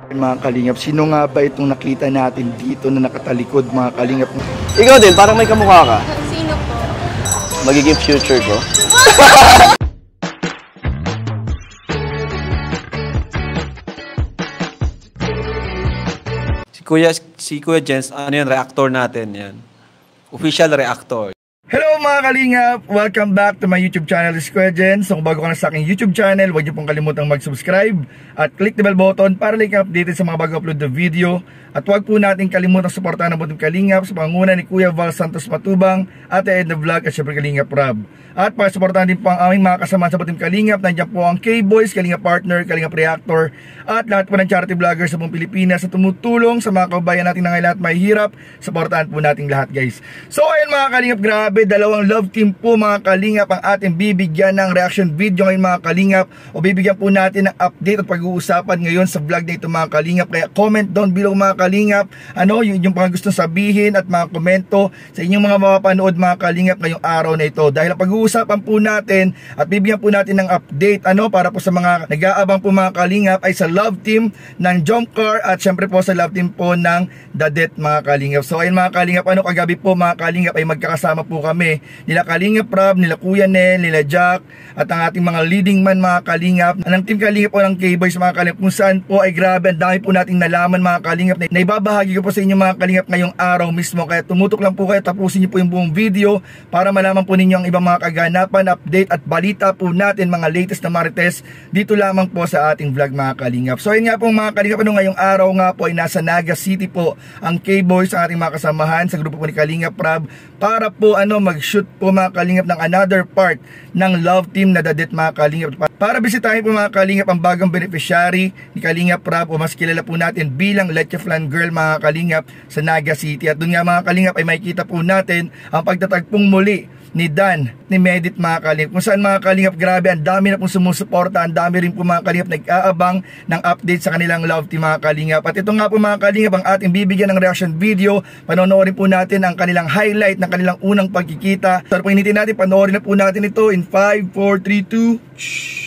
Mga kalingap, sino nga ba itong nakita natin dito na nakatalikod mga kalingap? Ikaw din, parang may kamukha ka. Sino po? Magiging future ko. Si Kuya Jens, ano yan, reactor natin yan. Official reactor. Hello mga kalingap! Welcome back to my YouTube channel, this is Kuya Jens. So kung bago ka na sa aking YouTube channel, huwag niyo pong kalimutang mag-subscribe at click the bell button para like updated sa mga bago upload na video. At huwag po natin kalimutang suportahan ang buong Kalingap sa pangunguna ni Kuya Val Santos Matubang, Ate Edna Vlog at syempre Kalingap Rob. At para suportahan din po ang aming mga kasama sa buong Kalingap, nandiyan po ang K-Boys, Kalingap Partner, Kalingap Reactor at lahat po ng charity vloggers sa buong Pilipinas na tumutulong sa mga kababayan natin na ngayon at may hirap. Suportahan po natin lahat guys. So ayun mga Kalingap, grabe, dalawang love team po mga Kalingap ang ating bibigyan ng reaction video ngayon mga Kalingap, o bibigyan po natin ng update at pag-uusapan ngayon sa vlog na ito mga Kalingap. Kaya comment down below mga Kalingap, ano yung mga gustong sabihin at mga komento sa inyong mga mapapanood mga Kalingap ngayong araw na ito. Dahil ang pag-uusapan po natin at bibigyan po natin ng update para po sa mga nag-aabang po mga Kalingap ay sa love team ng Jomcar at syempre po sa love team po ng Dadet mga Kalingap. So ayun mga Kalingap, kagabi po mga Kalingap ay magkakasama po kami nila Kalingap Rob, nila Kuya Nel, nila Jack at ang ating mga leading man mga Kalingap ng team Kalingap po ng K-Boys mga Kalingap, kung saan po ay grabe, ang dami po nating nalaman mga Kalingap na ibabahagi ko po sa inyo mga Kalingap ngayong araw mismo. Kaya tumutok lang po kayo, tapusin niyo po yung buong video para malaman po ninyo ang ibang mga kaganapan, update at balita po natin, mga latest na marites dito lamang po sa ating vlog mga Kalingap. So ayun nga po mga Kalingap, ngayong araw nga po ay nasa Naga City po ang K-Boys, ang ating mga kasamahan sa grupo po ni Kalingap Rob para po mag-shoot po mga Kalingap ng another part ng love team na Dadet mga Kalingap, para bisitahin po mga Kalingap ang bagong beneficiary ni Kalingap Rob, o mas kilala po natin bilang Leche Flan Girl mga Kalingap sa Naga City. At doon nga mga Kalingap ay makikita po natin ang pagtatagpong muli ni Dan, ni Medit mga Kalingap, kung saan mga Kalingap, grabe, ang dami na pong sumusuporta, ang dami rin po mga Kalingap nag-aabang ng update sa kanilang love team mga Kalingap. At ito nga po mga Kalingap ang ating bibigyan ng reaction video. Panonoorin po natin ang kanilang highlight ng kanilang unang pagkikita. So po initin natin, panoorin na po natin ito in 5, 4, 3, 2 shhh.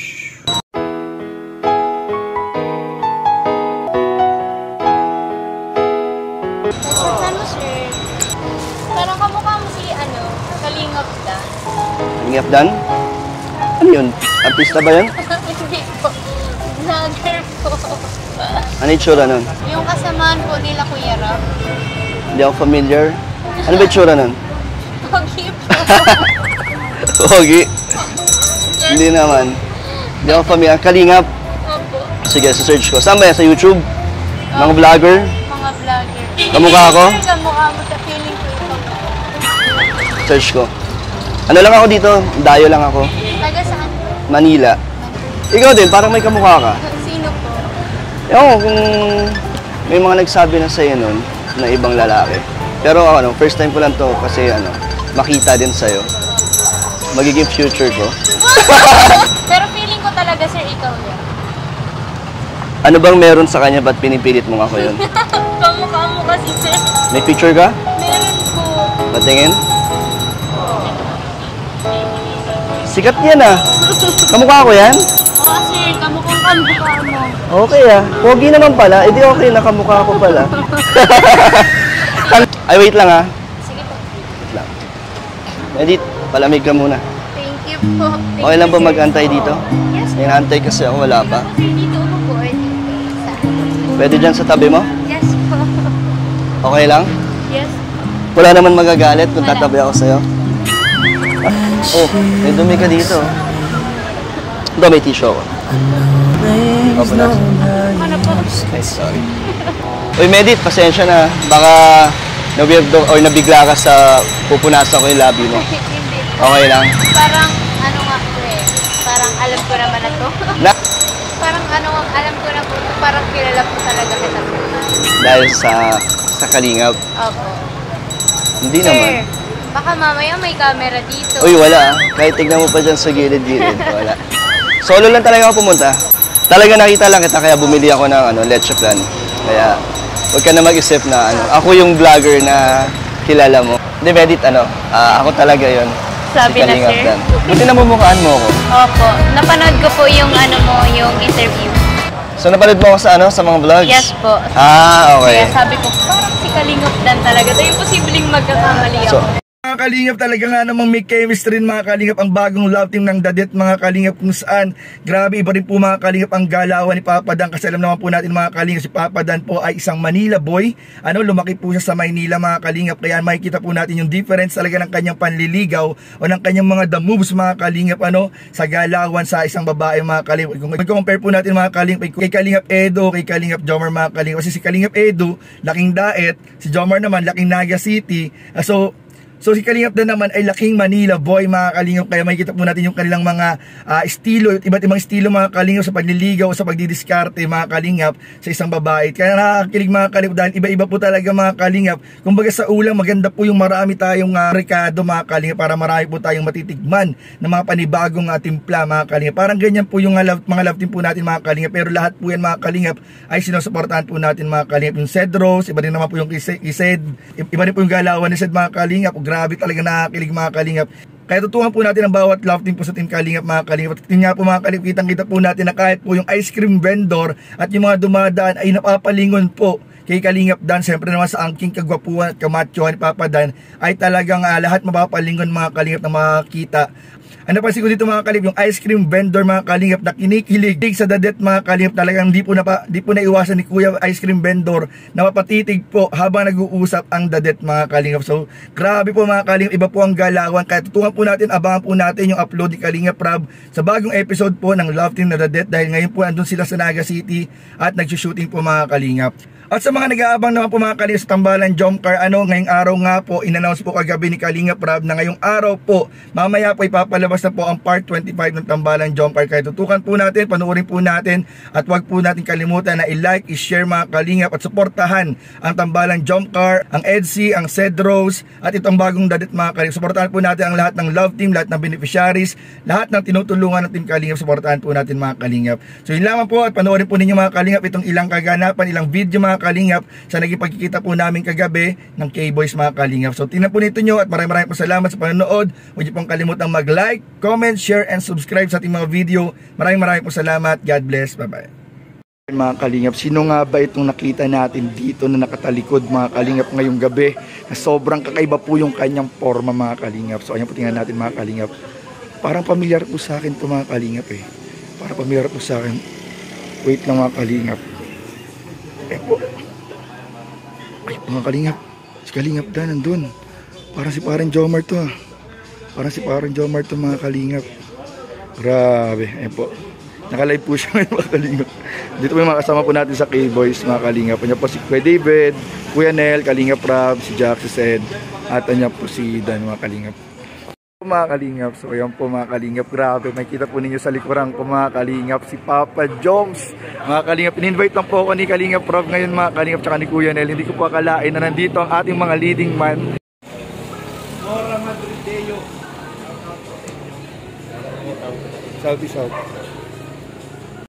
Kalingap Dan? Ano yun? Artista ba yun? Hindi po. Vlogger po. Ano yung tsura nun? Yung kasamaan po nila Kuya Rob. Hindi ako familiar. Ano ba yung tsura nun? Pogi po. Pogi? Hindi naman. Hindi ako familiar. Kalingap? Opo. Sige, sa-search ko. Saan ba yan? Sa YouTube? Mga vlogger? Mga vlogger. Kamukha ako? Kamukha mo sa feeling ko ito. Search ko. Ano lang ako dito? Dayo lang ako. Taga saan? Manila. Ikaw din, parang may kamukha ka. Sino po? Ewan kung may mga nagsabi na sa'yo nun na ibang lalaki. Pero first time ko lang to kasi makita din sa'yo. Magiging future ko. Pero feeling ko talaga sir, ikaw yan. Ano bang meron sa kanya, ba't pinipilit mo ako yun? Kamukha mo kasi sir. May picture ka? Meron po. Patingin? Sikat yan Kamukha ko yan? Oo sir, kamukha mo. Okay Pogi naman pala. Eh di okay na kamukha ko pala. Ay wait lang Sige po. Wait lang. Edit, palamig ka muna. Thank you po. Okay lang ba mag-antay dito? Yes po. Inaantay kasi ako, wala pa. Sir, dito umupo or dito? Pwede dyan sa tabi mo? Yes po. Okay lang? Yes. Wala naman magagalit kung tatabi ako sa'yo? Oh, may dumi ka dito. Ito, may tissue ako. Opo na. Ano po? Ay, sorry. Uy, Medit, pasensya na. Baka na-weirdo or nabigla ka sa pupunasan ko yung labi mo. Hindi. Okay lang. Parang nga po parang alam ko naman na to. Na? Parang alam ko na po. Parang kilala po talaga kita. Dahil sa Kalingap. Opo. Hindi Sir, naman. baka mamaya may camera dito. Uy, wala Kahit tignan mo pa dyan sa gilid-gilid. Wala. Solo lang talaga ako pumunta. Talaga nakita lang kita kaya bumili ako ng Leche Flan. Kaya huwag ka na mag-isip na ako yung vlogger na kilala mo. Hindi, Medit, ako talaga yon. Sabi si na Kalingap sir. Buti namumukhaan mo ako. Opo. Napanood ko po yung yung interview. So napanood mo ako sa ano, sa mga vlogs? Yes po. Ah, okay. Kaya sabi ko, parang si Kalingap Dan talaga. Dahil posibleng magkakamali ako. Mga kalingap, talaga nga namang may chemistry rin mga kalingap ang bagong love team ng Dadet mga kalingap, kung saan grabe iba rin po mga kalingap ang galawan ni Papa Dan, kasi alam naman po natin mga kalingap si Papa Dan po ay isang Manila boy, lumaki po siya sa Maynila mga kalingap, kaya makikita po natin yung difference talaga ng kanyang panliligaw o ng kanyang mga the moves mga kalingap sa galawan sa isang babae mga kalingap. Kung compare po natin mga kalingap kay Kalingap Edo, kay Kalingap Jomar mga kalingap, kasi si Kalingap Edo laking Daet, si Jomar naman laking Naga City. So si Kalingap Dan naman ay laking Manila boy mga kalingap, kaya makikita po natin yung kanilang mga estilo, iba't ibang estilo mga kalingap sa pagliligaw o sa pagdidiskarte mga kalingap sa isang babae. Kaya nakakakilig mga kalingap dahil iba-iba po talaga mga kalingap. Kumbaga sa ulang maganda po yung marami tayong rekado mga kalingap, para marami po tayong matitigman ng mga panibagong timpla mga kalingap. Parang ganyan po yung mga love team po natin mga kalingap, pero lahat po yan mga kalingap ay sinusuportahan po natin mga kalingap. Yung Cedros, iba rin naman po yung Ised, iba rin po yung galawan ni Sed mga kalingap. Grabe talaga nakakilig mga kalingap. Kaya tutukan po natin ang bawat love team po sa Team Kalingap mga kalingap. At tingnan po mga kalingap, kitang-kita po natin na kahit po yung ice cream vendor at yung mga dumadaan ay napapalingon po kay Kalingap Dan. Siyempre naman sa angking kagwapuan at kamatyohan ni Papa Dan ay talagang lahat mapapalingon mga kalingap na makakita. Ano pa siguro dito mga kalingap, yung ice cream vendor mga kalingap na kinikilig sa Dadet mga kalingap, talagang di po naiwasan ni Kuya ice cream vendor na mapatitig po habang nag-uusap ang Dadet mga kalingap. So grabe po mga kalingap, iba po ang galawan. Kaya tutungan po natin, abangan po natin yung upload ni Kalingap Rob sa bagong episode po ng Love Team na Dadet, dahil ngayon po andun sila sa Naga City at nagsushooting po mga kalingap. At sa mga nag-aabang naman po mga kalingap sa Tambalan Jomcar, ngayong araw nga po, in-announce po kagabi ni Kalingap Rob na ngayong araw po, mamaya po ipapalabas na po ang part 25 ng Tambalan Jomcar. Kaya tutukan po natin, panuorin po natin, at wag po natin kalimutan na i-like, i-share mga kalingap, at suportahan ang Tambalan Jomcar, ang EDC, ang Cedros, at itong bagong Dadet mga kalingap. Suportahan po natin ang lahat ng love team, lahat ng beneficiaries, lahat ng tinutulungan ng Team Kalingap. Suportahan po natin mga kalingap. So yun lamang po, at panuorin po ninyo mga kalingap itong ilang kaganapan, ilang video mga kalingap sa naging pagkikita po namin kagabi ng K-Boys mga kalingap. So tingnan po nito nyo, at maraming po salamat sa panonood. Huwag niyo pong kalimutang mag-like, comment, share, and subscribe sa ating mga video. Maraming po salamat. God bless. Bye-bye. Mga kalingap, sino nga ba itong nakita natin dito na nakatalikod mga kalingap ngayong gabi, na sobrang kakaiba po yung kanyang forma mga kalingap. So ayan po, tingnan natin mga kalingap. Parang pamilyar po sa akin ito mga kalingap Parang pamilyar po sa akin. Wait lang mga kalingap. Po. Ay mga kalingap, si Kalingap Dan nandun. Parang si Parang Jomar to Parang si Parang Jomar to mga kalingap. Grabe. Ayan po, nakalive po siya ngayon mga kalingap. Dito po yung mga kasama po natin sa K-Boys mga kalingap. Anya po si Kuya David, Kuya Nel, Kalingap Rob, si Jack, si Sed, at anya po si Dan mga kalingap. Mga kalingap, so ayan po mga kalingap, grabe, makikita po ninyo sa likuran ko mga kalingap si Papa Joms mga kalingap. In-invite lang po ako ni Kalingap Rob ngayon mga kalingap, tsaka ni Kuya Nel. Hindi ko po akalain na nandito ang ating mga leading man. Shout out.